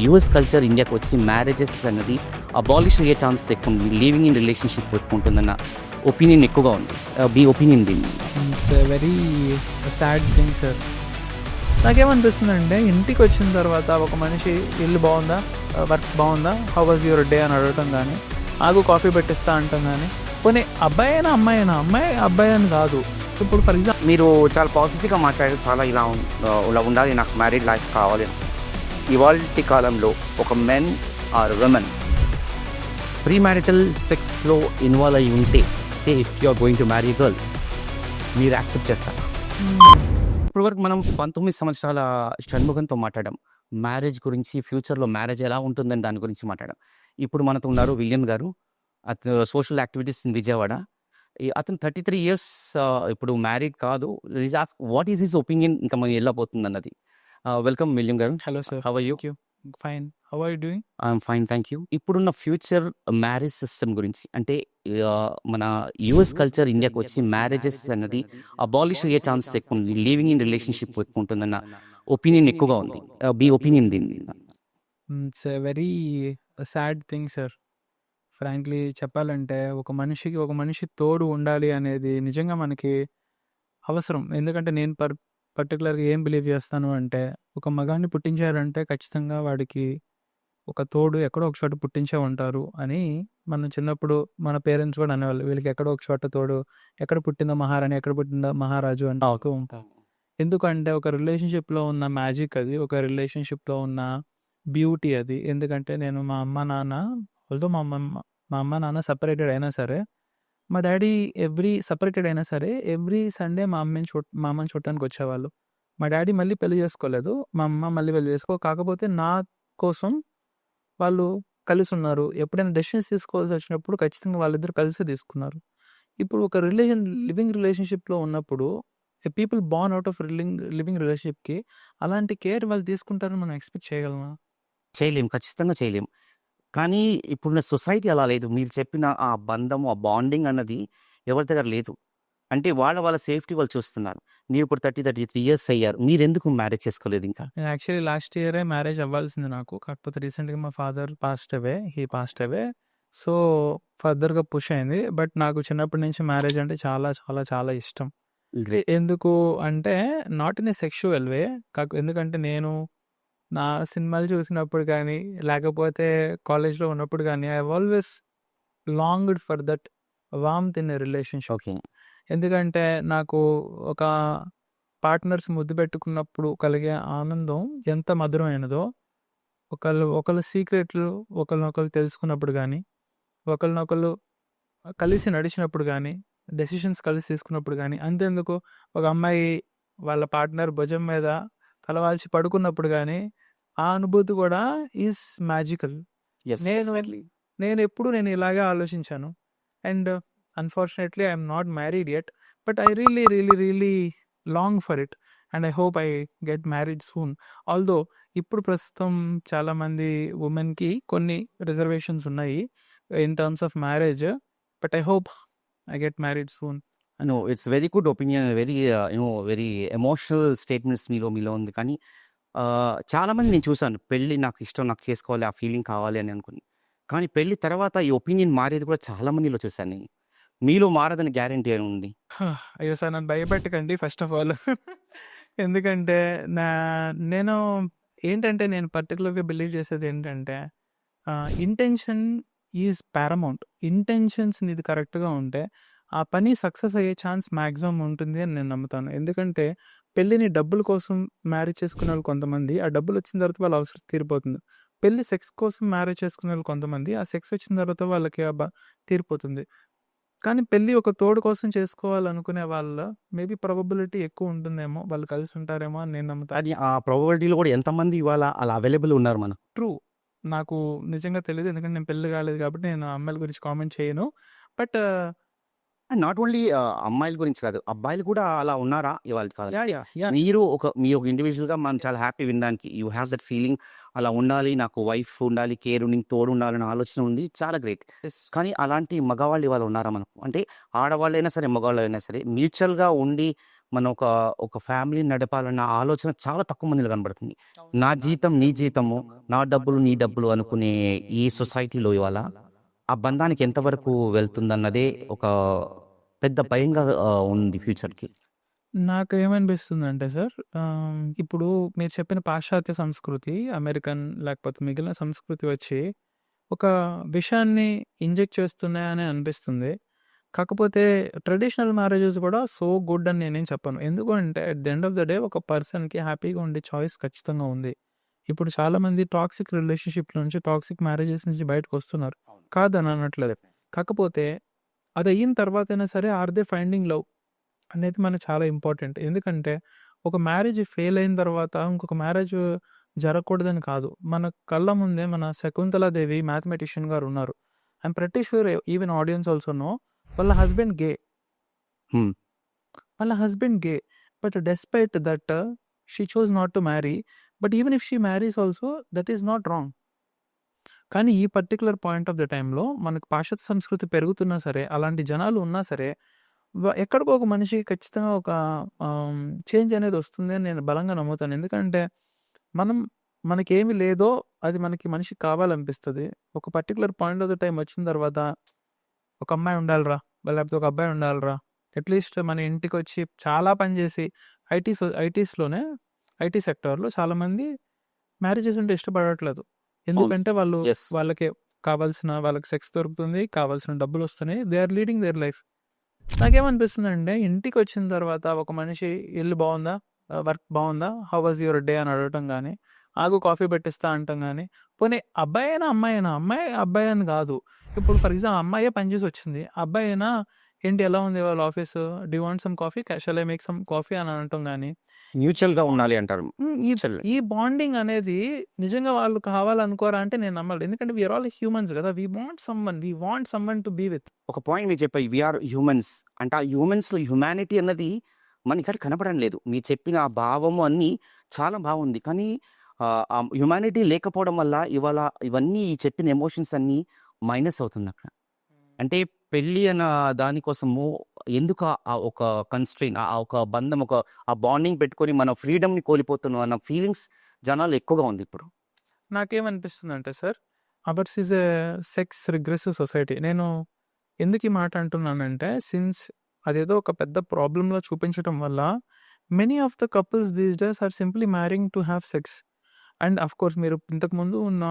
US culture ఇండియాకి వచ్చి marriages అన్నది అబాలిష్ అయ్యే ఛాన్సెస్ ఎక్కువ ఉంది. లివింగ్ ఇన్ రిలేషన్షిప్ ఎక్కువ ఉంటుందన్న ఒపీనియన్ ఎక్కువగా ఉంది. మీ ఒపీనియన్ దీన్ని? It's very sad thing sir. నాకేమనిపిస్తుందంటే ఇంటికి వచ్చిన తర్వాత ఒక మనిషి ఇల్లు బాగుందా, వర్క్ బాగుందా, హౌ వాజ్ యువర్ డే అని అడగటం కానీ, ఆగు కాఫీ పెట్టిస్తా అంటాం కానీ, పోనీ అబ్బాయి అయినా అమ్మాయి అయినా, అమ్మాయి అబ్బాయి అని కాదు. ఇప్పుడు ఫర్ ఎగ్జాంపుల్ మీరు చాలా పాజిటివ్గా మాట్లాడారు. చాలా ఇలా ఉండాలి, నాకు మ్యారీడ్ లైఫ్ కావాలి. ఇవాల్టి కాలంలో ఒక men or women pre marital సెక్స్లో ఇన్వాల్వ్ అయి ఉంటే, say if you are going to marry girl, మీరు యాక్సెప్ట్ చేస్తారా? ఇప్పటివరకు మనం 19 సంవత్సరాల షణ్ముఖంతో మాట్లాడాం మ్యారేజ్ గురించి, ఫ్యూచర్లో మ్యారేజ్ ఎలా ఉంటుందని దాని గురించి మాట్లాడాం. ఇప్పుడు మనతో ఉన్నారు విలియం గారు, అతను సోషల్ యాక్టివిటీస్ ఇన్ విజయవాడ. అతను 33 ఇయర్స్ ఇప్పుడు మ్యారీడ్ కాదు. Ask what is his opinion, ఇంకా మనం వెళ్ళబోతుంది అన్నది. వెల్కమ్ విలియం గారు. Hello sir, how are you? Fine, how are you doing? I'm fine, thank you. ఇప్పుడున్న ఫ్యూచర్ మ్యారేజ్ సిస్టమ్ గురించి, అంటే మన యూఎస్ కల్చర్ ఇండియాకి వచ్చి మ్యారేజెస్ అన్నది అబాలిష్ అయ్యే ఛాన్సెస్ ఎక్కువ ఉంది. లివింగ్ ఇన్ రిలేషన్షిప్ ఎక్కువ ఉంటుందన్న ఒపీనియన్ ఎక్కువగా ఉంది. మీ ఒపీనియన్ దీన్ని? It's very sad thing sir. Frankly చెప్పాలంటే ఒక మనిషి తోడు ఉండాలి అనేది నిజంగా మనకి అవసరం. ఎందుకంటే నేను పర్టికులర్గా ఏం బిలీవ్ చేస్తాను అంటే, ఒక మగాన్ని పుట్టించారంటే ఖచ్చితంగా వాడికి ఒక తోడు ఎక్కడో ఒక చోట పుట్టించే ఉంటారు అని మనం చిన్నప్పుడు మన పేరెంట్స్ కూడా అనేవాళ్ళు, వీళ్ళకి ఎక్కడో ఒక చోట తోడు, ఎక్కడ పుట్టిందో మహారాణి, ఎక్కడ పుట్టిందో మహారాజు అంటూ ఉంటాం. ఎందుకంటే ఒక రిలేషన్షిప్లో ఉన్న మ్యాజిక్ అది, ఒక రిలేషన్షిప్లో ఉన్న బ్యూటీ అది. ఎందుకంటే నేను మా అమ్మ నాన్న సపరేటెడ్ అయినా సరే, మా డాడీ సపరేటెడ్ అయినా సరే ఎవ్రీ సండే మా అమ్మని చూడటానికి వచ్చేవాళ్ళు. మా డాడీ మళ్ళీ పెళ్లి చేసుకోలేదు, మా అమ్మ మళ్ళీ పెళ్లి కాకపోతే నా కోసం వాళ్ళు కలిసి ఉన్నారు. ఎప్పుడైనా డెసిషన్స్ తీసుకోవాల్సి వచ్చినప్పుడు ఖచ్చితంగా వాళ్ళిద్దరు కలిసి తీసుకున్నారు. ఇప్పుడు ఒక లివింగ్ రిలేషన్షిప్లో ఉన్నప్పుడు people born out of living రిలేషన్షిప్కి అలాంటి కేర్ వాళ్ళు తీసుకుంటారని మనం ఎక్స్పెక్ట్ చేయగలమా? చేయలేం, ఖచ్చితంగా చేయలేం. కానీ ఇప్పుడున్న సొసైటీ అలా లేదు. మీరు చెప్పిన ఆ బంధం, ఆ బాండింగ్ అన్నది ఎవరి దగ్గర లేదు. అంటే వాళ్ళ సేఫ్టీ వాళ్ళు చూస్తున్నారు. మీరు ఇప్పుడు 33 ఇయర్స్ అయ్యారు. మీరెందుకు మ్యారేజ్ చేసుకోలేదు ఇంకా? నేను యాక్చువల్లీ లాస్ట్ ఇయరే మ్యారేజ్ అవ్వాల్సింది నాకు. కాకపోతే రీసెంట్గా మా ఫాదర్ పాస్ట్ అవే. సో ఫర్దర్గా పుష్ అయింది. బట్ నాకు చిన్నప్పటి నుంచి మ్యారేజ్ అంటే చాలా చాలా చాలా ఇష్టం. గ్రేట్. ఎందుకు అంటే నాట్ ఇన్ ఏ సెక్షువల్ వే, ఎందుకంటే నేను నా సినిమాలు చూసినప్పుడు కానీ, లేకపోతే కాలేజ్లో ఉన్నప్పుడు కానీ, I always longed for that warmth in a relationship. Okay. ఎందుకంటే నాకు ఒక పార్ట్నర్స్ ముద్దు పెట్టుకున్నప్పుడు కలిగే ఆనందం ఎంత మధురమైనదో, ఒకళ్ళ సీక్రెట్లు ఒకరినొకరు తెలుసుకున్నప్పుడు కానీ, ఒకరినొకరు కలిసి నడిచినప్పుడు కానీ, డెసిషన్స్ కలిసి తీసుకున్నప్పుడు కానీ, అంతెందుకు ఒక అమ్మాయి వాళ్ళ పార్ట్నర్ భుజం మీద తలవాల్చి పడుకున్నప్పుడు కానీ, ఆ అనుభూతి కూడా ఈజ్ మ్యాజికల్. నేను ఇలాగే ఆలోచించాను. And unfortunately I'm not married yet, but I really long for it and I hope I get married soon. Although ఇప్పుడు ప్రస్తుతం చాలామంది ఉమెన్కి కొన్ని రిజర్వేషన్స్ ఉన్నాయి in terms of marriage, but I hope I get married soon. No, it's very good opinion. Very emotional statements మీలో ఉంది. కానీ చాలామంది నేను చూసాను, పెళ్ళి నాకు ఇష్టం, నాకు చేసుకోవాలి, ఆ ఫీలింగ్ కావాలి అని అనుకుని. కానీ పెళ్లి తర్వాత ఈ ఒపీనియన్ మారేది కూడా చాలా మందిలో చూశాను నేను. మీలో మారదని గ్యారంటీ అని ఉంది? అయ్యో సార్, నన్ను భయపెట్టకండి ఫస్ట్ ఆఫ్ ఆల్. ఎందుకంటే నేను నేను పర్టికులర్గా బిలీవ్ చేసేది ఏంటంటే, ఇంటెన్షన్ ఈజ్ పారమౌంట్. ఇంటెన్షన్స్ ఇది కరెక్ట్గా ఉంటే ఆ పని సక్సెస్ అయ్యే ఛాన్స్ మ్యాక్సిమం ఉంటుంది అని నేను నమ్ముతాను. ఎందుకంటే పెళ్ళిని డబ్బుల కోసం మ్యారేజ్ చేసుకునే వాళ్ళు కొంతమంది, ఆ డబ్బులు వచ్చిన తర్వాత వాళ్ళ అవసరం తీరిపోతుంది. పెళ్ళి సెక్స్ కోసం మ్యారేజ్ చేసుకునే వాళ్ళు కొంతమంది, ఆ సెక్స్ వచ్చిన తర్వాత వాళ్ళకి తీరిపోతుంది. కానీ పెళ్ళి ఒక తోడు కోసం చేసుకోవాలనుకునే వాళ్ళ మేబీ ప్రాబబిలిటీ ఎక్కువ ఉంటుందేమో, వాళ్ళు కలిసి ఉంటారేమో అని నేను నమ్ముతాను. అది ఆ ప్రాబబిలిటీలో కూడా ఎంతమంది ఇవాళ అలా అవైలబుల్ ఉన్నారు మనం? ట్రూ, నాకు నిజంగా తెలియదు, ఎందుకంటే నేను పెళ్ళి కాలేదు కాబట్టి నేను అమ్మాయిల గురించి కామెంట్ చేయను. బట్ నాట్ ఓన్లీ అమ్మాయిల గురించి కాదు, అబ్బాయిలు కూడా అలా ఉన్నారా ఇవాళ కాదు? మీరు ఒక ఇండివిజువల్గా మనం చాలా హ్యాపీ వినడానికి. యూ హ్యావ్ దట్ ఫీలింగ్, అలా ఉండాలి, నాకు వైఫ్ ఉండాలి, కేర్ తోడు ఉండాలనే ఆలోచన ఉంది, చాలా గ్రేట్. కానీ అలాంటి మగవాళ్ళు ఇవాళ ఉన్నారా మనకు? అంటే ఆడవాళ్ళైనా సరే మగవాళ్ళు అయినా సరే మ్యూచువల్గా ఉండి మనం ఒక ఫ్యామిలీని నడపాలన్న ఆలోచన చాలా తక్కువ మందిలో కనబడుతుంది. నా జీతం నీ జీతము, నా డబ్బులు నీ డబ్బులు అనుకునే ఈ సొసైటీలో ఇవాళ ఆ బంధానికి ఎంతవరకు వెళ్తుందన్నదే ఒక పెద్ద భయంగా ఉంది ఫ్యూచర్‌కి. నాకేమనిపిస్తుందంటే సార్, ఇప్పుడు మీరు చెప్పిన పాశ్చాత్య సంస్కృతి, అమెరికన్ లేకపోతే మిగిలిన సంస్కృతి వచ్చి ఒక విషయాన్ని ఇంజెక్ట్ చేస్తున్నాయని అనిపిస్తుంది. కాకపోతే ట్రెడిషనల్ మ్యారేజెస్ కూడా సో గుడ్ అని నేనేం చెప్పను. ఎందుకు అంటే at the end of the day ఒక పర్సన్‌కి హ్యాపీగా ఉండే చాయిస్ ఖచ్చితంగా ఉంది. ఇప్పుడు చాలామంది టాక్సిక్ రిలేషన్‌షిప్ నుంచి, టాక్సిక్ మ్యారేజెస్ నుంచి బయటకొస్తున్నారు. కాదని అనట్లేదు. కాకపోతే అదయిన తర్వాతైనా సరే ఆర్ దే ఫైండింగ్ లవ్ అనేది మనకు చాలా ఇంపార్టెంట్. ఎందుకంటే ఒక మ్యారేజ్ ఫెయిల్ అయిన తర్వాత ఇంకొక మ్యారేజ్ జరగకూడదని కాదు. మన కళ్ళ ముందే మన Shakuntala Devi mathematician గారున్నారు. I'm pretty sure even audience also no వాళ్ళ హస్బెండ్ గే. హ్మ్. వాళ్ళ husband gay. But despite that she chose not to marry. But even if she marries also that is not wrong. కానీ ఈ పర్టిక్యులర్ పాయింట్ ఆఫ్ ద టైంలో మనకు పాశ్చాత్య సంస్కృతి పెరుగుతున్నా సరే, అలాంటి జనాలు ఉన్నా సరే, ఎక్కడికో ఒక మనిషికి ఖచ్చితంగా ఒక చేంజ్ అనేది వస్తుంది అని నేను బలంగా నమ్ముతాను. ఎందుకంటే మనం మనకేమి లేదో అది మనిషికి కావాలనిపిస్తది. ఒక particular point of the time వచ్చిన తర్వాత ఒక అమ్మాయి ఉండాలిరా, లేకపోతే ఒక అబ్బాయి ఉండాలిరా. అట్‌లీస్ట్ మన ఇంటికొచ్చి చాలా పని చేసి ఐటీస్‌లోనే ఐటీ సెక్టార్‌లో చాలామంది మ్యారేజెస్ అంటే ఇష్టపడట్లేదు. అవును. ఎందుకంటే యెస్. వాళ్ళకి వాళ్ళకి సెక్స్ దొరుకుతుంది. కావాల్సిన డబ్బులొస్తున్నాయి. They are leading their life. నాకేమనిపిస్తుందంటే ఇంటికొచ్చిన తర్వాత ఒక మనిషి ఇల్లు బావుందా? వర్క్ బావుందా? హౌ వాస్ యువర్ డే అని అడగటం గానీ, ఆగు కాఫీ పెట్టిస్తా అంటం గానీ, పోనీ అబ్బాయైనా, అమ్మాయైనా, అమ్మాయి అబ్బాయి అని గాదు. ఇప్పుడు ఫర్ ఎగ్జాంపుల్ అమ్మాయే పని చేసొచ్చింది. అబ్బాయైనా ఏంటి ఎలా ఉంది ఇవాళ office? Do you want some coffee? Shall I make some coffee అని అనటం గానీ, మ్యూచువల్‌గా ఉండాలి అంటారు. హ్మ్. మ్యూచువల్. ఈ బాండింగ్ అనేది నిజంగా వాళ్ళు కావాలనుకోరా అంటే నేను నమ్మను. ఎందుకంటే వి ఆర్ ఆల్ హ్యూమన్స్ గదా! We want someone to be with. ఒక పాయింట్ మీరు చెప్పారు. We are humans. అంటే ఆ హ్యూమన్స్‌లో హ్యుమానిటీ అన్నది మనకిక్కడ కనపడడం లేదు. మీరు చెప్పిన ఆ భావము అన్నీ చాలా బాగుంది. కానీ ఆ హ్యుమానిటీ లేకపోవడం వల్ల ఇవాళ ఇవన్నీ ఈ చెప్పిన ఎమోషన్స్ అన్నీ మైనస్ అవుతుందక్కడ. అంటే పెళ్లి అన్న దానికోసము ఎందుకు ఒక కన్‌స్ట్రెయిన్ ఆ ఒక బంధం ఆ బాండింగ్ పెట్టుకొని మన ఫ్రీడమ్‌ని కోల్పోతున్నాం అన్న ఫీలింగ్స్ జనాల్లో ఎక్కువగా ఉంది ఇప్పుడు. నాకేమనిపిస్తుందంటే sir, ours is a sex regressive society. నేను ఎందుకు ఈ మాట అంటున్నానంటే, సిన్స్ అదేదో ఒక పెద్ద ప్రాబ్లమ్‌లా చూపించటం వల్ల many of the couples these days are simply marrying to have sex. And of course మీరు ఇంతకుముందు ఉన్న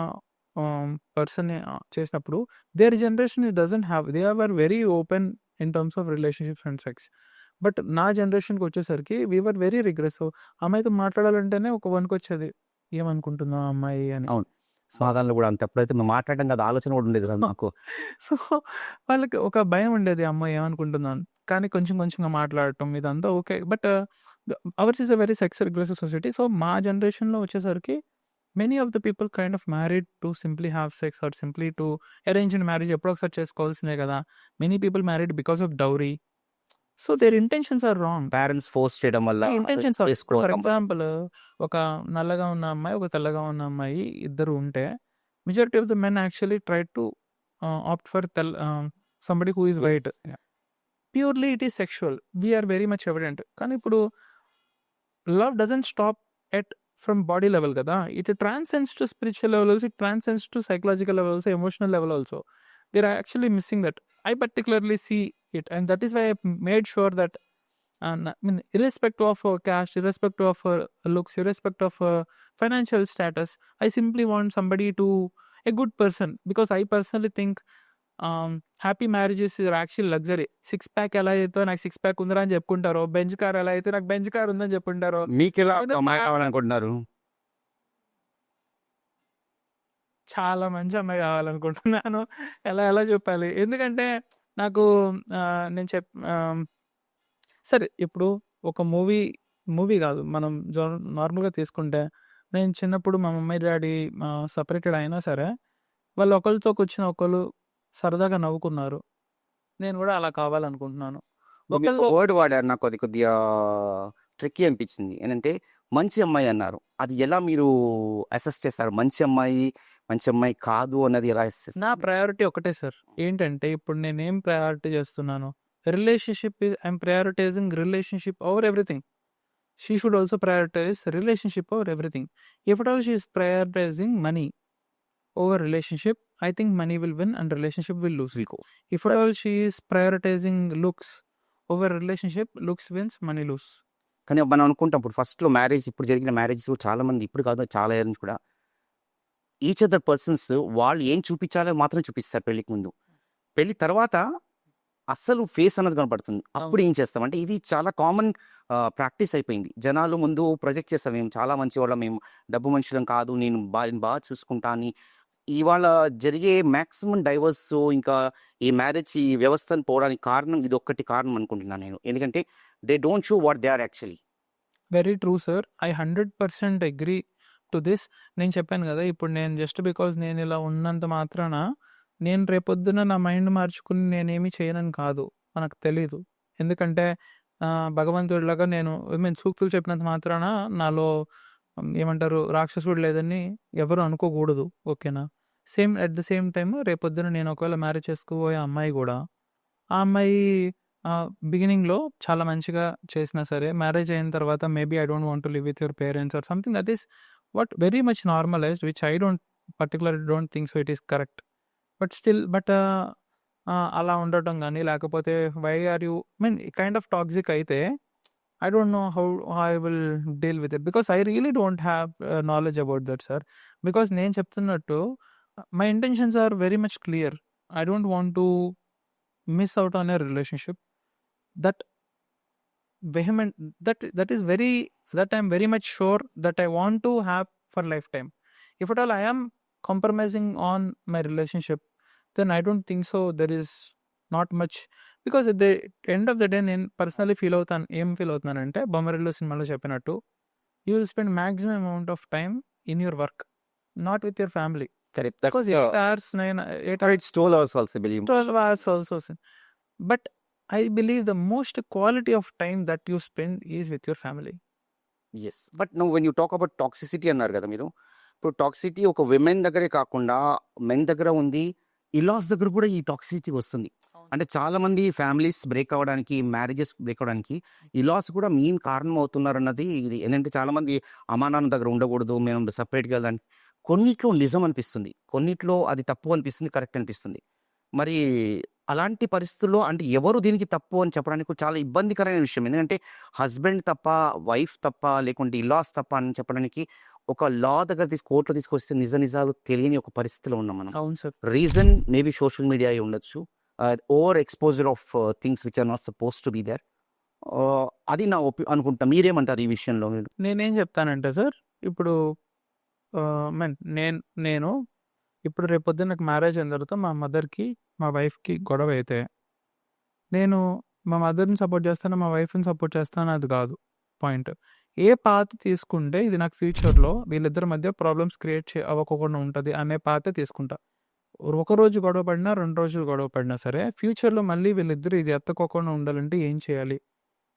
పర్సన్‌ని చేసినప్పుడు their generation it doesn't have. They are very open in terms of relationships and sex. But నా జనరేషన్‌కొచ్చేసరికి వి వర్ వెరీ రిగ్రెసివ్. అమ్మాయితో మాట్లాడాలంటేనే ఒక వణుకొచ్చేది. ఏమనుకుంటుందో ఆ అమ్మాయి అని. అవును. సో సమాధానాలు గూడా అంతే. అప్పుడైతే మేము మాట్లాడడం కాదు ఆలోచన గూడా ఉండేది కాదు నాకు. సో వాళ్ళకి ఒక భయం ఉండేది. అమ్మో! ఏమనుకుంటుందో అని. కానీ కొంచెం కొంచెంగా మాట్లాడటం ఇదంతా okay. But ours is a very sex regressive society. So మా జనరేషన్‌లో వచ్చేసరికి many of the people kind of married to simply have sex or simply to arranged marriage ఎప్పుడో ఒకసారి చేసుకోవాల్సిందే కదా! Many people married because of dowry. So their intentions are wrong. Parents force చేయడం వల్ల intentions are for చేసుకోవడం. Example ఒక నల్లగా ఉన్న అమ్మాయి, ఒక తెల్లగా ఉన్న అమ్మాయి ఇద్దరు ఉంటే majority of the men actually try to opt for somebody who is white. Purely it is sexual. We are very much evident. కానీ ఇప్పుడు love doesn't stop at from body level కదా! It transcends to spiritual level also, it transcends to psychological level also, emotional level also. They are actually missing that. I particularly see it, and that is why I made sure that I mean, irrespective of caste, irrespective of looks, irrespective of financial status, I simply want somebody to a good person, because I personally think happy marriages are actual luxury. Six pack ఎలా అయితే నాకు six pack ఉందిరా అని చెప్పుకుంటారో, bench car ఎలా అయితే నాకు bench car ఉందని చెప్పుకుంటారో, మీకెలా ఒక అమ్మాయి కావాలనుకుంటున్నారు? చాలా మంచి అమ్మాయి కావాలనుకుంటున్నాను. ఎలా చెప్పాలి? ఎందుకంటే నాకు నేను సరే ఇప్పుడు ఒక మూవీ కాదు, మనం నార్మల్‌గా తీసుకుంటే, నేను చిన్నప్పుడు మా మమ్మీ, డ్యాడీ సెపరేటెడ్ అయినా సరే, వాళ్ళు ఒకళ్ళతో కూర్చొని ఒకళ్ళు సరదాగా నవ్వుకున్నారు. నేను కూడా అలా కావాలనుకుంటున్నాను. మీరు ఒక వర్డ్ వాడారు, నాకు అది కొద్దిగా ట్రిక్కీ అనిపించింది. ఏంటంటే మంచి అమ్మాయి అన్నారు. అది ఎలా మీరు అసెస్ చేస్తారు? మంచి అమ్మాయి కాదు అన్నది ఎలా అసెస్ నా ప్రయారిటీ ఒకటే సార్. ఏంటంటే ఇప్పుడు నేనేం ప్రయారిటీ చేస్తున్నాను? relationship is, I'm prioritizing relationship over everything. She should also prioritize relationship over everything. If at all she is prioritizing money over relationship, I think money will win and relationship will lose. We go. If at all she is prioritizing looks over relationship, looks wins, money lose. కానీ మనం అనుకుంటాం ఇప్పుడు ఫస్ట్‌లో marriage ఇప్పుడు జరిగిన marriages చాలా మంది ఇప్పుడు కాదు చాలా ఇయర్ నుంచి కూడా ఈచ్ అదర్ పర్సన్స్ వాళ్ళు ఏం చూపించాలో మాత్రం చూపిస్తారు పెళ్ళికి ముందు. పెళ్లి తర్వాత అస్సలు ఫేస్ అన్నది కనపడుతుంది. అప్పుడు ఏం చేస్తాం అంటే ఇది చాలా కామన్ ప్రాక్టీస్ అయిపోయింది. జనాలు ముందు ప్రొజెక్ట్ చేస్తారు. మేము చాలా మంచివాళ్ళం, మేము డబ్బు మనుషులం కాదు, నేను బాగా చూసుకుంటా అని. ఇవాళ జరిగే మాక్సిమం డైవర్స్ ఇంకా ఈ మ్యారేజ్ ఈ వ్యవస్థను పోవడానికి కారణం ఇదొక్కటి కారణం అనుకుంటున్నాను నేను. ఎందుకంటే they don't show what they are actually. Very true sir. I 100% agree to this. నేను చెప్పాను కదా, ఇప్పుడు నేను జస్ట్ బికాజ్ నేను ఇలా ఉన్నంత మాత్రాన నేను రేపొద్దున నా మైండ్ మార్చుకుని నేనేమి చేయనని కాదు. మనకు తెలీదు. ఎందుకంటే భగవంతుడిలాగా నేను సూక్తులు చెప్పినంత మాత్రాన నాలో ఏమంటారు రాక్షసుడు లేదని ఎవరు అనుకోకూడదు. ఓకేనా? అట్ ద సేమ్ టైమ్ రేపొద్దున నేను ఒకవేళ మ్యారేజ్ చేసుకోబోయే అమ్మాయి కూడా, ఆ అమ్మాయి బిగినింగ్‌లో చాలా మంచిగా చేసినా సరే, మ్యారేజ్ అయిన తర్వాత maybe I don't want to live with your parents or something that is very much normalised, which I don't think so it is correct. But అలా ఉండటం గానీ, లేకపోతే why are you kind of toxic అయితే I don't know how I will deal with it, because I really don't have knowledge about that, sir. Because నేను చెప్తున్నట్టు my intentions are very much clear. I don't want to miss out on a relationship that vehement, that is very, that I'm very much sure that I want to have for lifetime. If at all I am compromising on my relationship, then I don't think so there is not much. Because at the end of the day నేను personally ఏం feel అవుతున్నానంటే, Bommarillu సినిమాలో చెప్పినట్టు you will spend maximum amount of time in your work, not with your family. Correct. Because 8 hours, 8 hours, It's 12 hours also, believe. 12 hours also. But I believe the most quality of time that you spend is with your family. Yes. But now when you talk about toxicity అన్నారు కదా మీరు, ఇప్పుడు toxicity ఒక women దగ్గరే కాకుండా men దగ్గర ఉంది, ఇలాస్ దగ్గర కూడా ఈ టాక్సిటీ వస్తుంది. అంటే చాలా మంది ఫ్యామిలీస్ బ్రేక్ అవ్వడానికి, మ్యారేజెస్ బ్రేక్ అవ్వడానికి ఇలాస్ కూడా మెయిన్ కారణం అవుతున్నారు అన్నది ఇది. ఏంటంటే చాలా మంది అమ్మా నాన్న దగ్గర ఉండకూడదు, మేము సపరేట్గా వెళ్ళడానికి, కొన్నిట్లో నిజం అనిపిస్తుంది, కొన్నిట్లో అది తప్పు అనిపిస్తుంది, కరెక్ట్ అనిపిస్తుంది. మరి అలాంటి పరిస్థితుల్లో అంటే ఎవరు దీనికి తప్పు అని చెప్పడానికి చాలా ఇబ్బందికరమైన విషయం. ఎందుకంటే హస్బెండ్ తప్ప, వైఫ్ తప్ప, లేకుంటే ఇలాస్ తప్ప అని చెప్పడానికి ఒక లా దగ్గర కోర్టులో తీసుకొస్తే నిజాలు తెలియని ఒక పరిస్థితిలో ఉన్నాం మనం. అవును sir. Reason maybe social media అయి ఉండొచ్చు, over exposure of things which are not suppose to be there. అది నా అనుకుంటా. మీరేమంటారు ఈ విషయంలో? నేనేం చెప్తానంటే సార్, ఇప్పుడు నేను ఇప్పుడు రేపొద్దున నాకు మ్యారేజ్ అయిన తర్వాత మా మదర్కి మా వైఫ్కి గొడవ అయితే, నేను మా మదర్ని సపోర్ట్ చేస్తాను, మా వైఫ్ని సపోర్ట్ చేస్తాను అది కాదు పాయింట్. ఏ పాత్ తీసుకుంటే ఇది నాకు ఫ్యూచర్లో వీళ్ళిద్దరి మధ్య ప్రాబ్లమ్స్ క్రియేట్ అవ్వకుండా ఉంటుంది అనే పాతే తీసుకుంటా. ఒకరోజు గొడవ పడినా, 2 రోజులు గొడవ పడినా సరే, ఫ్యూచర్లో మళ్ళీ వీళ్ళిద్దరు ఇది ఎత్తకోకుండా ఉండాలంటే ఏం చేయాలి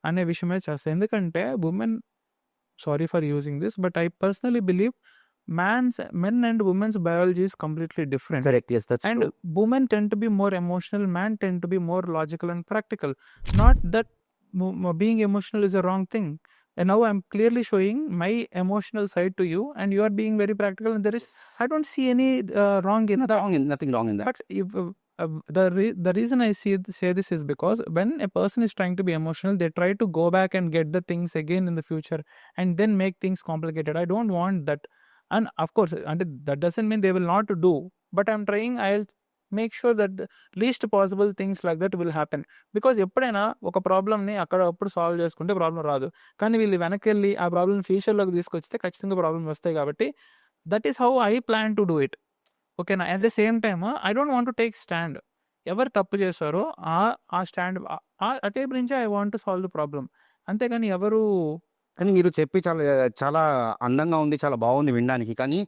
అనే విషయమే చేస్తాను. ఎందుకంటే sorry for using this, but I personally believe men and women's biology is completely different. Correct. Yes, that's And true. women tend to be more emotional, men tend to be more logical and practical. Not that being emotional is a wrong thing. And now I'm clearly showing my emotional side to you, and you are being very practical, and I don't see any wrong in that. Nothing wrong in that. But if the reason I say this is because when a person is trying to be emotional, they try to go back and get the things again in the future and then make things complicated. I don't want that. And of course, that doesn't mean they will not do, but I'll make sure that the least possible things like that will happen. Because ఎప్పుడైనా ఒక ప్రాబ్లమ్ని అప్పుడు solve చేసుకుంటే problem రాదు, కానీ వీళ్ళు వెనక్కి వెళ్ళి ఆ ప్రాబ్లమ్ ఫ్యూచర్లోకి తీసుకొస్తే ఖచ్చితంగా ప్రాబ్లమ్స్ వస్తాయి. కాబట్టి that is how I plan to do it. ఓకేనా? At the same time I don't want to take stand. ఎవరు తప్పు చేస్తారో ఆ స్టాండ్ ఆ టైప్ నుంచి I want to solve the problem. అంతేగాని ఎవరు కానీ మీరు చెప్పి చాలా చాలా అందంగా ఉంది, చాలా బాగుంది వినడానికి. కానీ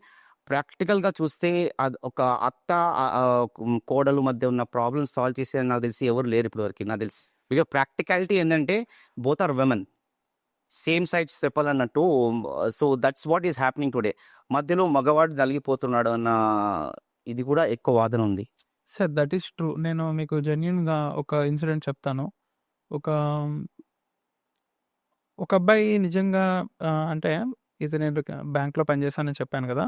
ప్రాక్టికల్గా చూస్తే అది ఒక అత్త కోడలు మధ్య ఉన్న ప్రాబ్లమ్స్ సాల్వ్ చేసే నాకు తెలిసి ఎవరు లేరు ఇప్పుడు వరకు, నాకు తెలిసి. బికాజ్ ప్రాక్టికాలిటీ ఏంటంటే both or women, same sides చెప్పాలన్నట్టు. So that's what is happening today. మధ్యలో మగవాడు నలిగిపోతున్నాడు అన్న ఇది కూడా ఎక్కువ వాదన ఉంది. Sir that is true. నేను మీకు జెన్యున్గా ఒక ఇన్సిడెంట్ చెప్తాను. ఒక ఒక అబ్బాయి నిజంగా అంటే ఇది నేను బ్యాంక్‌లో పనిచేశానని చెప్పాను గదా!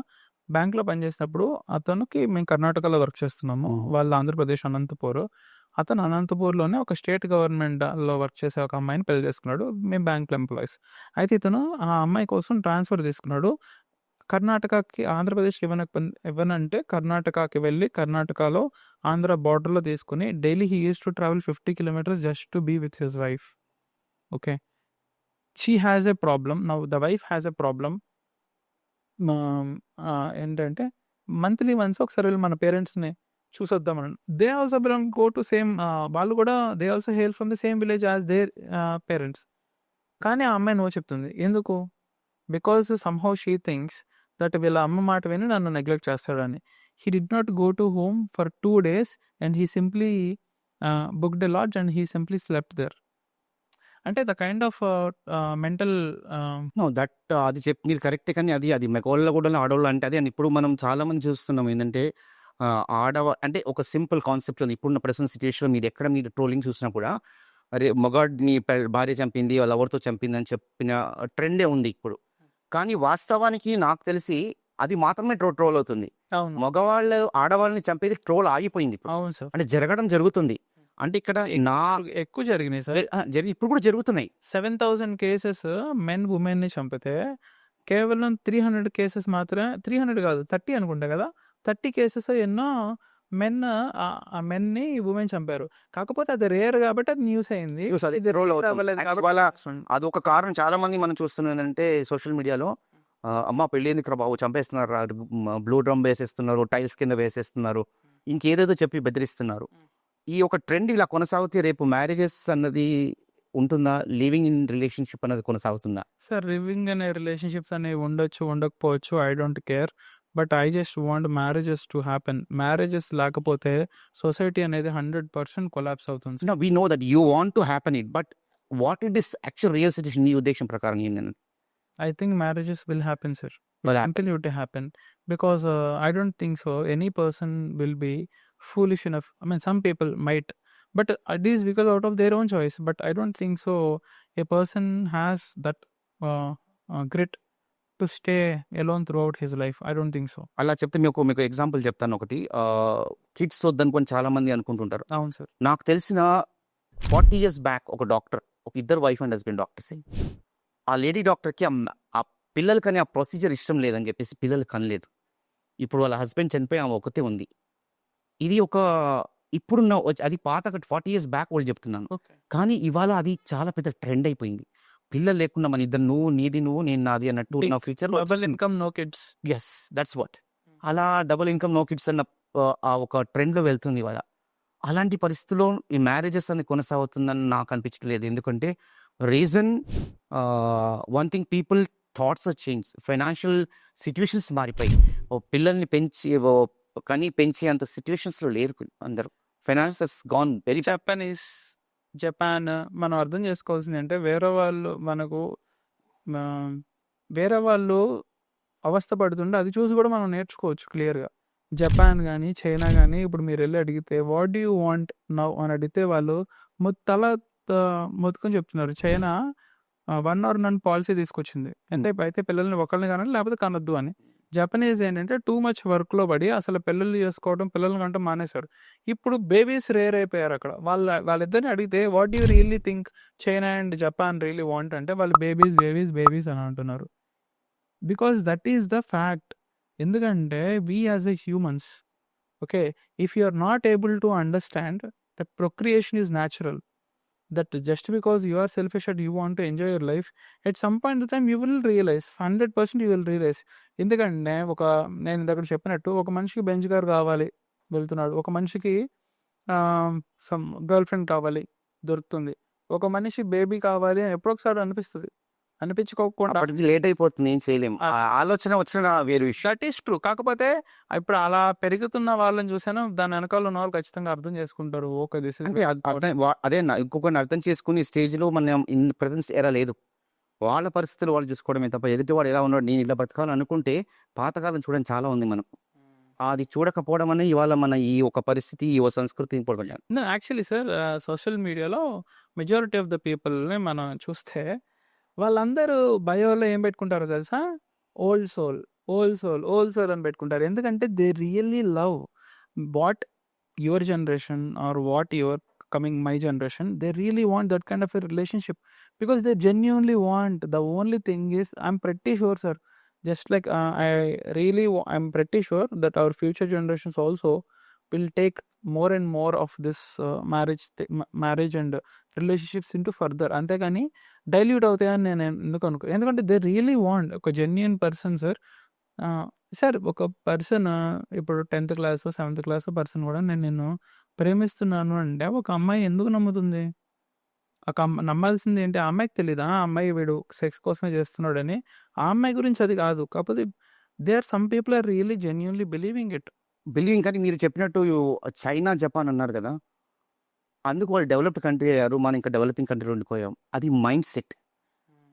బ్యాంక్‌లో పనిచేసినప్పుడు అతనికి మేము కర్ణాటకలో వర్క్ చేస్తున్నాము. వాళ్ళు ఆంధ్రప్రదేశ్ అనంతపూర్. అతను అనంతపూర్‌లోనే ఒక స్టేట్ గవర్నమెంట్‌లో వర్క్ చేసే ఒక అమ్మాయిని పెళ్లి చేసుకున్నాడు. మేము బ్యాంక్‌లో ఎంప్లాయీస్. అయితే ఇతను ఆ అమ్మాయి కోసం ట్రాన్స్‌ఫర్ తీసుకున్నాడు. కర్ణాటకకి ఆంధ్రప్రదేశ్‌కి ఇవ్వనంటే కర్ణాటకకి వెళ్ళి కర్ణాటకలో ఆంధ్ర బోర్డర్‌లో తీసుకొని daily he used to travel 50 kilometres just to be with his wife. Okay. She has a problem. Now the wife has a problem. ఏంటంటే మంత్లీ వన్స్ ఒకసారి వెళ్ళి మన పేరెంట్స్‌ని చూసొద్దామని. They also belong go to same వాళ్ళు కూడా they also hail from the same village as their parents. కానీ ఆ అమ్మాయి నో చెప్తుంది. ఎందుకు? Because somehow she thinks that వీళ్ళ అమ్మ మాట విని నన్ను నెగ్లెక్ట్ చేస్తాడని. He did not go to home for 2 days and he simply booked a lodge and he simply slept there. అంటే the kind of mental no that అది మీరు కరెక్టే. కానీ అది మగోళ్ళలో కూడా ఆడోళ్ళు అంటే అదే. ఇప్పుడు మనం చాలా మంది చూస్తున్నాం ఏంటంటే అంటే ఒక సింపుల్ కాన్సెప్ట్ ఉంది. ఇప్పుడున్న ప్రెసెంట్ సిచ్యుయేషన్‌లో మీరు ట్రోలింగ్ చూసినా కూడా అరే మగాడిని భార్య చంపింది, వాళ్ళ ఎవరితో చంపింది అని చెప్పిన ట్రెండే ఉంది ఇప్పుడు. కానీ వాస్తవానికి నాకు తెలిసి అది మాత్రమే ట్రోల్ అవుతుంది. అవును. మగవాళ్ళు ఆడవాళ్ళని చంపేది ట్రోల్ ఆగిపోయింది ఇప్పుడు. అవును సార్. అంటే జరగడం జరుగుతుంది. అంటే ఇక్కడ ఎక్కువ జరిగినాయి సార్. ఇప్పుడు కూడా జరుగుతున్నాయి. 7,000 కేసెస్ మెన్ వుమెన్‌ని చంపితే కేవలం 300 కేసెస్ మాత్రమే 300 కాదు 30 అనుకుంటా కదా! 30 కేసెస్ ఎన్నో మెన్ ఆ మెన్‌ని వుమెన్ చంపారు. కాకపోతే అది రేర్ కాబట్టి అది న్యూస్ అయింది. ఇది రోల్ రేర్ అవ్వలేదు కాబట్టి ఇవాళ అదొక కారణం. చాలా మంది మనం చూస్తున్నాం ఏంటంటే సోషల్ మీడియాలో అమ్మ పెళ్లి ఎందుకురా బాబు చంపేస్తున్నారు, బ్లూ డ్రమ్ వేసేస్తున్నారు, టైల్స్ కింద వేసేస్తున్నారు, ఇంకేదేదో చెప్పి బెదిరిస్తున్నారు. ఈ ఒక ట్రెండ్ ఇలా కొనసాగితే రేపు మ్యారేజెస్ అన్నది ఉంటుందా? లివింగ్ ఇన్ రిలేషన్‌షిప్ అన్నది కొనసాగుతుందా? సార్ లివింగ్ అనే రిలేషన్‌షిప్స్ అనేవి ఉండొచ్చు, ఉండకపోవచ్చు. I don't care. But I just want marriages to happen. Marriages లేకపోతే సొసైటీ అనేది 100% కొలాప్స్ అవుతుంది sir. No, we know that you want to happen it, but what it is actual real situation నీ ఉద్దేశం ప్రకారం ఏంటండి? I think marriages will happen, sir. Will happen. Continue to happen because I don't think so. Any person will be foolish enough. I mean, some people might, but it is because out of their own choice. But I don't think so. A person has that grit to stay alone throughout his life. I don't think so. అలా చెప్తే మీకు example చెప్తాను ఒకటి. Kids వద్దనుకొని చాలా మంది అనుకుంటుంటారు. అవును sir. నాకు తెలిసిన 40 years బ్యాక్ ఒక డాక్టర్, ఒక ఇద్దరు వైఫ్ అండ్ హస్బెండ్ డాక్టర్స్. ఆ లేడీ డాక్టర్‌కి ఆ పిల్లలకని ఆ ప్రొసీజర్ ఇష్టం లేదని చెప్పేసి పిల్లలు కనలేదు. ఇప్పుడు వాళ్ళ హస్బెండ్ చనిపోయి ఆమె ఒకతే ఉంది. ఇది ఇప్పుడున్న అది పాత 40 years బ్యాక్ వాళ్ళు చెప్తున్నాను. ఓకే. కానీ ఇవాళ అది చాలా పెద్ద ట్రెండ్ అయిపోయింది. పిల్లలు లేకుండా మన ఇద్దరు నువ్వు నీది నువ్వు నేను నాది అన్నట్టు నా ఫ్యూచర్‌లో double income no kids. Yes, that's what. అలా డబుల్ ఇన్కమ్ నో కిడ్స్ అన్న ఆ ఒక ట్రెండ్‌లో వెళ్తుంది ఇవాళ. అలాంటి పరిస్థితుల్లో ఈ మ్యారేజెస్ అనేది కొనసాగుతుందని నాకు అనిపించట్లేదు. ఎందుకంటే reason one thing people thoughts are change. Financial situations మారిపోయి పిల్లల్ని పెంచే అంత సిట్యుయేషన్స్‌లో లేరు అందరూ. Finance has gone very Japan మనం అర్థం చేసుకోవాల్సింది అంటే వేరే వాళ్ళు అవస్థ పడుతుంటే అది చూసి కూడా మనం నేర్చుకోవచ్చు క్లియర్‌గా. జపాన్ గానీ, చైనా గానీ ఇప్పుడు మీరెళ్లి అడిగితే what do you want now అని అడిగితే వాళ్ళు తల మొత్తుకొని చెప్తున్నారు. చైనా 1 or none పాలిసీ తీసుకొచ్చింది. అంటే అయితే పిల్లల్ని ఒకళ్ళని కనాలి లేకపోతే కనొద్దు అని. జపనీస్ ఏంటంటే టూ మచ్ వర్క్‌లో పడి అసలు పెళ్ళిళ్ళు చేసుకోవడం, పిల్లల్ని కంటం మానేశారు. ఇప్పుడు బేబీస్ రేర్ అయిపోయారు అక్కడ. వాళ్ళిద్దరిని అడిగితే what do you really think China and Japan really want అంటే వాళ్ళు బేబీస్ అని అంటున్నారు. Because that is the fact. ఎందుకంటే we as a humans okay if you are not able to understand that procreation is natural, that just because you are selfish and you want to enjoy your life, at some point of time you will realize 100% you will realize. ఎందుకంటే నేను ఇందాక చెప్పినట్టు ఒక మనిషికి bench car కావాలి వెళ్తున్నాడు, ఒక మనిషికి సమ్ గర్ల్ ఫ్రెండ్ కావాలి దొరుకుతుంది, ఒక మనిషి బేబీ కావాలి అని ఎప్పుడో ఒకసారి అనిపించుకోకుండా లేట్ అయిపోతుంది, ఏం చేయలేము. ఆలోచన వచ్చిన వేరు విషయం. That is true. కాకపోతే ఇప్పుడు అలా పెరుగుతున్న వాళ్ళని చూసాను, దాని వెనకాల ఉన్న వాళ్ళు ఖచ్చితంగా అర్థం చేసుకుంటారు. ఓకే దిస్ ఇస్ అదే ఇంకొకరిని అర్థం చేసుకుని స్టేజ్ లో మనం ఇన్ ప్రెజెన్స్ ఎరా లేదు. వాళ్ళ పరిస్థితులు వాళ్ళు చూసుకోవడమే తప్ప ఎదుటి వాడు ఎలా ఉన్నాడు నేను ఇలా బతకాలని అనుకుంటే పాతకాలం చూడడం చాలా ఉంది మనం. అది చూడకపోవడం అనే ఇవాళ మన ఈ ఒక పరిస్థితి, ఈ ఒక సంస్కృతి పడిపోయాం. నో యాక్చువల్లీ సార్ సోషల్ మీడియాలో మెజారిటీ ఆఫ్ ద పీపుల్‌ని మనం చూస్తే వాళ్ళందరూ బయోలో ఏం పెట్టుకుంటారో తెలుసా? Old soul, old soul, old soul అని పెట్టుకుంటారు. ఎందుకంటే they really love what your generation or what your coming my generation they really want that kind of a relationship because they genuinely want. The only thing is I am pretty sure sir just like I'm pretty sure that our future generations also will take more and more of this marriage and relationships into further. అంతేగాని dilute అవుతాయని నేను ఎందుకు అనుకో. ఎందుకంటే they really want ఒక genuine person sir. Sir ఒక person ఇప్పుడు 10th class 7th class person కూడా నేను నిన్ను ప్రేమిస్తున్నాను అంటే ఒక అమ్మాయి ఎందుకు నమ్ముతుంది? నమ్మాల్సింది ఏంటి? ఆ అమ్మాయికి తెలీదా? ఆ అమ్మాయి వీడు సెక్స్ కోసమే చేస్తున్నాడని. ఆ అమ్మాయి గురించి అది కాదు. కాకపోతే they are some people are really genuinely believing it. Believing కానీ మీరు చెప్పినట్టు చైనా, జపాన్ అన్నారు కదా! అందుకు వాళ్ళు డెవలప్డ్ కంట్రీ అయ్యారు. మనం ఇంకా డెవలపింగ్ కంట్రీలో ఉండిపోయాం. అది మైండ్ సెట్.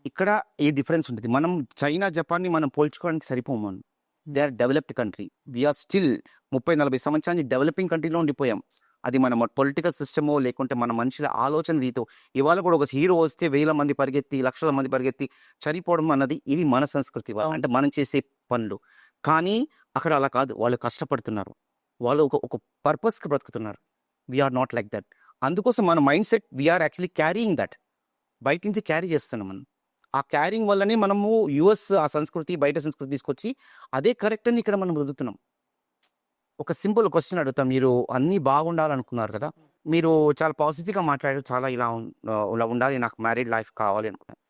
ఇక్కడ ఈ డిఫరెన్స్ ఉంటుంది. మనం చైనా, జపాన్‌ని మనం పోల్చుకోవడానికి సరిపోము మనం. They are developed country. We are still 30, 40 సంవత్సరాల నుంచి డెవలపింగ్ కంట్రీలో ఉండిపోయాం. అది మన పొలిటికల్ సిస్టమో లేకుంటే మన మనుషుల ఆలోచన రీతో ఇవాళ కూడా ఒక హీరో వస్తే వేల మంది పరిగెత్తి, లక్షల మంది పరిగెత్తి చనిపోవడం అన్నది ఇది మన సంస్కృతి. అవును. అంటే మనం చేసే పనులు. కానీ అక్కడ అలా కాదు. వాళ్ళు కష్టపడుతున్నారు. వాళ్ళు ఒక ఒక పర్పస్‌కి బ్రతుకుతున్నారు. We are not like that. అందుకోసం మన mindset we are actually carrying that. బయట నుంచి క్యారీ చేస్తున్నాం మనం. ఆ క్యారింగ్ వల్లనే మనము యూఎస్ ఆ సంస్కృతి, బయట సంస్కృతి తీసుకొచ్చి అదే కరెక్ట్ అని ఇక్కడ మనం రుద్దుతున్నాం. ఒక సింపుల్ క్వెషన్ అడుగుతా. మీరు అన్నీ బాగుండాలనుకున్నారు కదా! మీరు చాలా పాజిటివ్‌గా మాట్లాడారు. చాలా ఇలా ఉండాలి. నాకు మ్యారీడ్ లైఫ్ కావాలి అనుకున్నారు.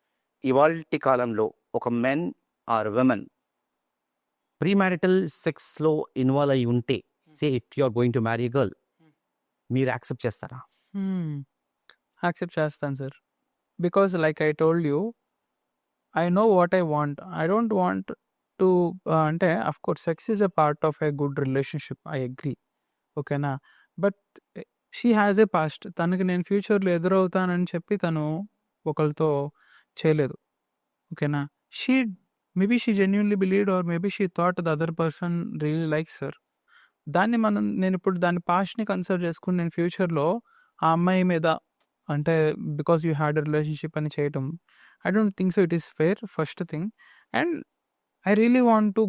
ఇవాల్టి కాలంలో ఒక men or women pre marital సెక్స్‌లో ఇన్వాల్వ్ అయ్యి ఉంటే, if you are going to marry a girl మీరు యాక్సెప్ట్ చేస్తారా? యాక్సెప్ట్ చేస్తాను sir. Because like I told you I know what I want. I don't want to అంటే of course sex is a part of a good relationship. I agree. ఓకేనా? But she has a past. తనకి నేను ఫ్యూచర్‌లో ఎదురవుతానని చెప్పి తను ఒకళ్ళతో చేయలేదు. ఓకేనా? She maybe she genuinely believed or maybe she thought the other person really likes her. నేనిప్పుడు దాని పాస్ట్‌ని కన్సిడర్ చేసుకొని నేను ఫ్యూచర్‌లో ఆ అమ్మాయి మీద అంటే because you had a relationship అని చేయటం I don't think so it is fair first thing. And I really want to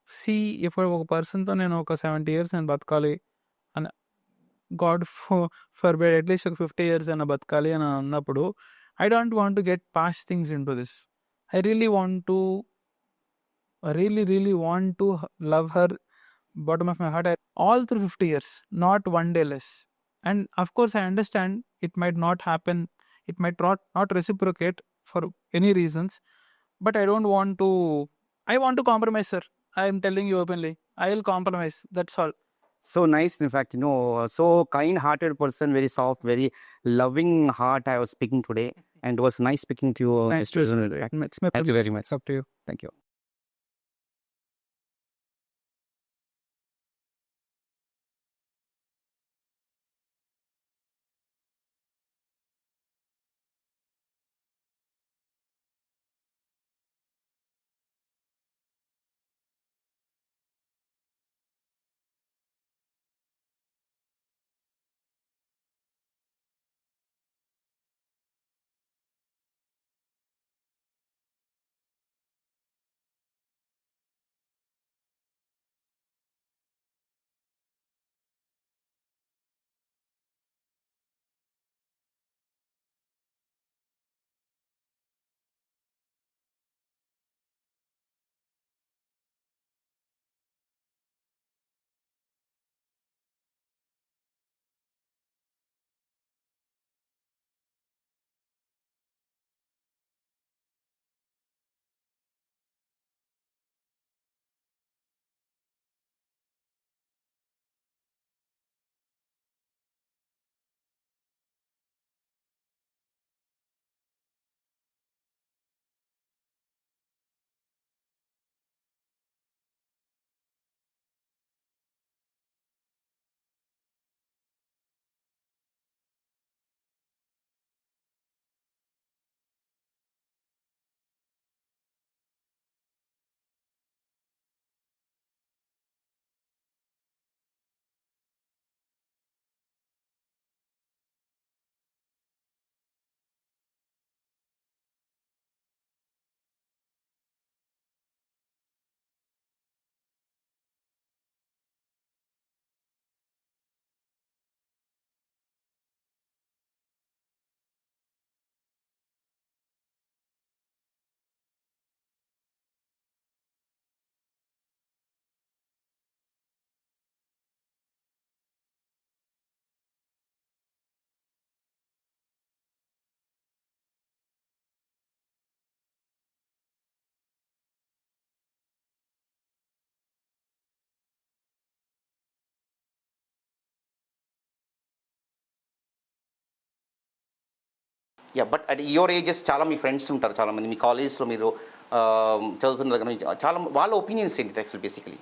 see if ఒక పర్సన్‌తో నేను ఒక 70 ఇయర్స్ నేను బతకాలి అని గాడ్ ఫర్‌బిడ్ అట్‌లీస్ట్ ఒక 50 ఇయర్స్ అయినా బతకాలి అని అన్నప్పుడు I don't want to get past things into this. I really want to really want to love her bottom of my heart all through 50 years, not one day less. And of course I understand it might not happen, it might not reciprocate for any reasons, but I don't want to. I want to compromise, sir. I am telling you openly, I will compromise, that's all. So nice, in fact, so kind-hearted person, very soft, very loving heart I was speaking today, and it was nice speaking to you, Nice Mr. to- Zunil. It's my Thank you very much. It's up to you. Thank you. Yeah but at your ages చాలా మీ friends ఉంటారు, చాలామంది మీ కాలేజెస్లో మీరు చదువుతున్న దగ్గర నుంచి చాలా వాళ్ళ ఒపీనియన్స్ ఏంటి యాక్చువల్ బేసికలీ?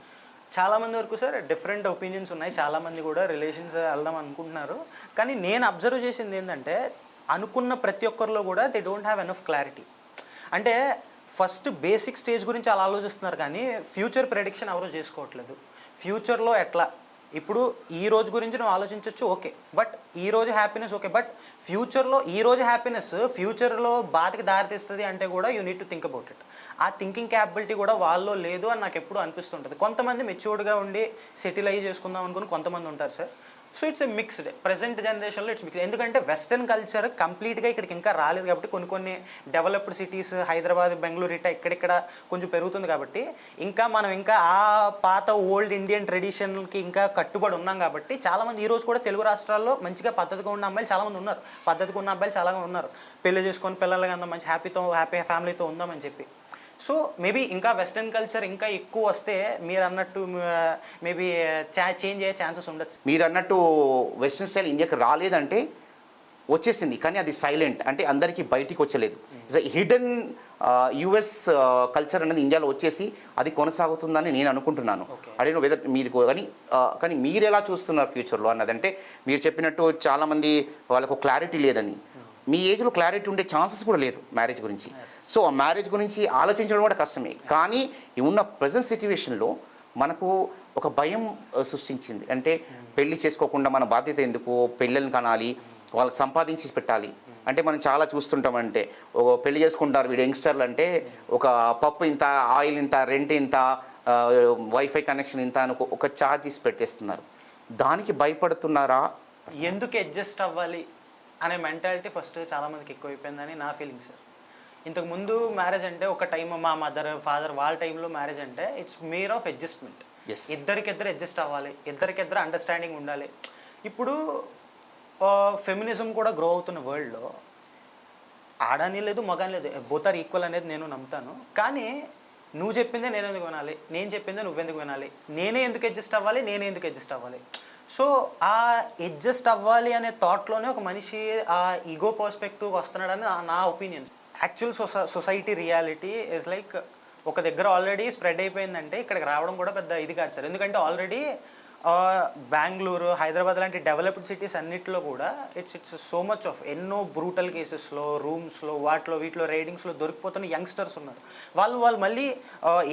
చాలా మంది వరకు సార్ డిఫరెంట్ ఒపీనియన్స్ ఉన్నాయి. చాలామంది కూడా రిలేషన్స్ వెళ్దాం అనుకుంటున్నారు. కానీ నేను అబ్జర్వ్ చేసింది ఏంటంటే అనుకున్న ప్రతి ఒక్కరిలో కూడా they don't have enough clarity. అంటే ఫస్ట్ బేసిక్ స్టేజ్ గురించి అలా ఆలోచిస్తున్నారు కానీ ఫ్యూచర్ ప్రెడిక్షన్ ఎవరూ చేసుకోవట్లేదు. ఫ్యూచర్లో ఎట్లా, ఇప్పుడు ఈ రోజు గురించి నువ్వు ఆలోచించవచ్చు ఓకే, బట్ ఈ రోజు హ్యాపీనెస్ ఓకే, బట్ ఫ్యూచర్లో ఈ రోజు హ్యాపీనెస్ ఫ్యూచర్లో బాధకి దారితీస్తుంది అంటే కూడా you need to think about it. ఆ థింకింగ్ క్యాపబిలిటీ కూడా వాళ్ళలో లేదు అని నాకు ఎప్పుడు అనిపిస్తుంటుంది. కొంతమంది మెచ్యూర్డ్గా ఉండి సెటిల్ అయ్యి చేసుకుందాం అనుకుని కొంతమంది ఉంటారు sir. So it's a mixed present జనరేషన్లో ఇట్స్ మిక్స్డ్. ఎందుకంటే వెస్టర్న్ కల్చర్ కంప్లీట్గా ఇక్కడికి ఇంకా రాలేదు కాబట్టి కొన్ని డెవలప్డ్ సిటీస్ హైదరాబాద్, బెంగళూరు ఇట్లా ఇక్కడిక్కడ కొంచెం పెరుగుతుంది కాబట్టి మనం ఇంకా ఆ పాత ఓల్డ్ ఇండియన్ ట్రెడిషన్కి ఇంకా కట్టుబడి ఉన్నాం కాబట్టి చాలామంది ఈరోజు కూడా తెలుగు రాష్ట్రాల్లో మంచిగా పద్ధతిగా ఉన్న అమ్మాయిలు చాలామంది ఉన్నారు, పద్ధతిగా ఉన్న అబ్బాయిలు చాలా ఉన్నారు. పెళ్లి చేసుకొని పిల్లలకి అంత మంచి హ్యాపీ ఫ్యామిలీతో ఉందామని చెప్పి. సో మేబీ ఇంకా వెస్టర్న్ కల్చర్ ఇంకా ఎక్కువ వస్తే మీరు అన్నట్టు మేబీ చేంజ్ అయ్యే ఛాన్సెస్ ఉండొచ్చు. మీరు అన్నట్టు వెస్ట్రన్ స్టైల్ ఇండియాకి రాలేదంటే వచ్చేసింది, కానీ అది సైలెంట్, అంటే అందరికీ బయటికి వచ్చలేదు. హిడెన్ యుఎస్ కల్చర్ అనేది ఇండియాలో వచ్చేసి అది కొనసాగుతుందని నేను అనుకుంటున్నాను. అదే వెదర్ మీరు కానీ మీరు ఎలా చూస్తున్నారు ఫ్యూచర్లో అన్నదంటే, మీరు చెప్పినట్టు చాలామంది వాళ్ళకు క్లారిటీ లేదని, మీ ఏజ్లో క్లారిటీ ఉండే ఛాన్సెస్ కూడా లేదు మ్యారేజ్ గురించి. సో ఆ మ్యారేజ్ గురించి ఆలోచించడం కూడా కష్టమే. కానీ ఉన్న ప్రజెంట్ సిచ్యువేషన్లో మనకు ఒక భయం సృష్టించింది. అంటే పెళ్లి చేసుకోకుండా మన బాధ్యత ఎందుకు, పెళ్ళిని కనాలి, వాళ్ళకి సంపాదించి పెట్టాలి. అంటే మనం చాలా చూస్తుంటామంటే పెళ్లి చేసుకుంటారు వీడు యంగ్స్టర్లు అంటే ఒక పప్పు ఇంత, ఆయిల్ ఇంత, రెంట్ ఇంత, వైఫై కనెక్షన్ ఇంత అని ఒక ఛార్జెస్ పెట్టేస్తున్నారు. దానికి భయపడుతున్నారా? ఎందుకు అడ్జస్ట్ అవ్వాలి అనే మెంటాలిటీ ఫస్ట్ చాలామందికి ఎక్కువైపోయిందని నా ఫీలింగ్ సార్. ఇంతకుముందు మ్యారేజ్ అంటే ఒక టైం మా మదర్ ఫాదర్ వాళ్ళ టైంలో మ్యారేజ్ అంటే ఇట్స్ మేర్ ఆఫ్ అడ్జస్ట్మెంట్. ఇద్దరికిద్దరు అడ్జస్ట్ అవ్వాలి, ఇద్దరికిద్దరు అండర్స్టాండింగ్ ఉండాలి. ఇప్పుడు ఫెమినిజం కూడా గ్రో అవుతున్న వరల్డ్లో ఆడని లేదు మగాని లేదు, బోత్ ఆర్ ఈక్వల్ అనేది నేను నమ్ముతాను. కానీ నువ్వు చెప్పిందే నేను ఎందుకు వినాలి, నేను చెప్పిందే నువ్వెందుకు వినాలి, నేనే ఎందుకు అడ్జస్ట్ అవ్వాలి, నేనే ఎందుకు అడ్జస్ట్ అవ్వాలి. సో ఆ అడ్జస్ట్ అవ్వాలి అనే థాట్లోనే ఒక మనిషి ఆ ఈగో పర్స్పెక్టివ్ వస్తున్నాడని నా opinion. Actual society reality is like ఒక దగ్గర ఆల్రెడీ స్ప్రెడ్ అయిపోయిందంటే ఇక్కడికి రావడం కూడా పెద్ద ఇది కాదు సార్. ఎందుకంటే ఆల్రెడీ బెంగళూరు, హైదరాబాద్ లాంటి డెవలప్డ్ సిటీస్ అన్నిటిలో కూడా ఇట్స్ సో మచ్ ఆఫ్ ఎన్నో బ్రూటల్ కేసెస్లో, రూమ్స్లో, వీటిలో రైడింగ్స్లో దొరికిపోతున్న యంగ్స్టర్స్ ఉన్నారు. వాళ్ళు మళ్ళీ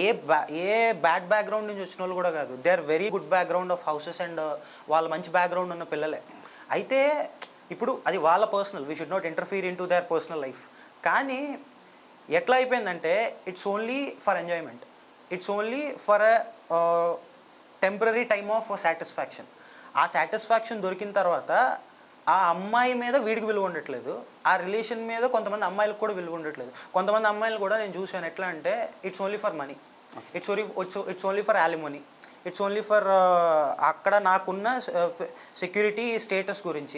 ఏ బ్యాడ్ బ్యాక్గ్రౌండ్ నుంచి వచ్చిన వాళ్ళు కూడా కాదు, they are very good background of houses and వాళ్ళు మంచి బ్యాక్గ్రౌండ్ ఉన్న పిల్లలే. అయితే ఇప్పుడు అది వాళ్ళ personal, we should not interfere in to their personal life. కానీ ఎట్లా అయిపోయిందంటే it's only for enjoyment, it's only for temporary time of satisfaction. ఆ సాటిస్ఫాక్షన్ దొరికిన తర్వాత ఆ అమ్మాయి మీద వీడికి విలువ ఉండట్లేదు, ఆ రిలేషన్ మీద కొంతమంది అమ్మాయిలకు కూడా విలువ ఉండట్లేదు. కొంతమంది అమ్మాయిలు కూడా నేను చూశాను ఎట్లా అంటే it's only for money, it's only for యాలిమనీ, it's only for అక్కడ నాకున్న సెక్యూరిటీ స్టేటస్ గురించి.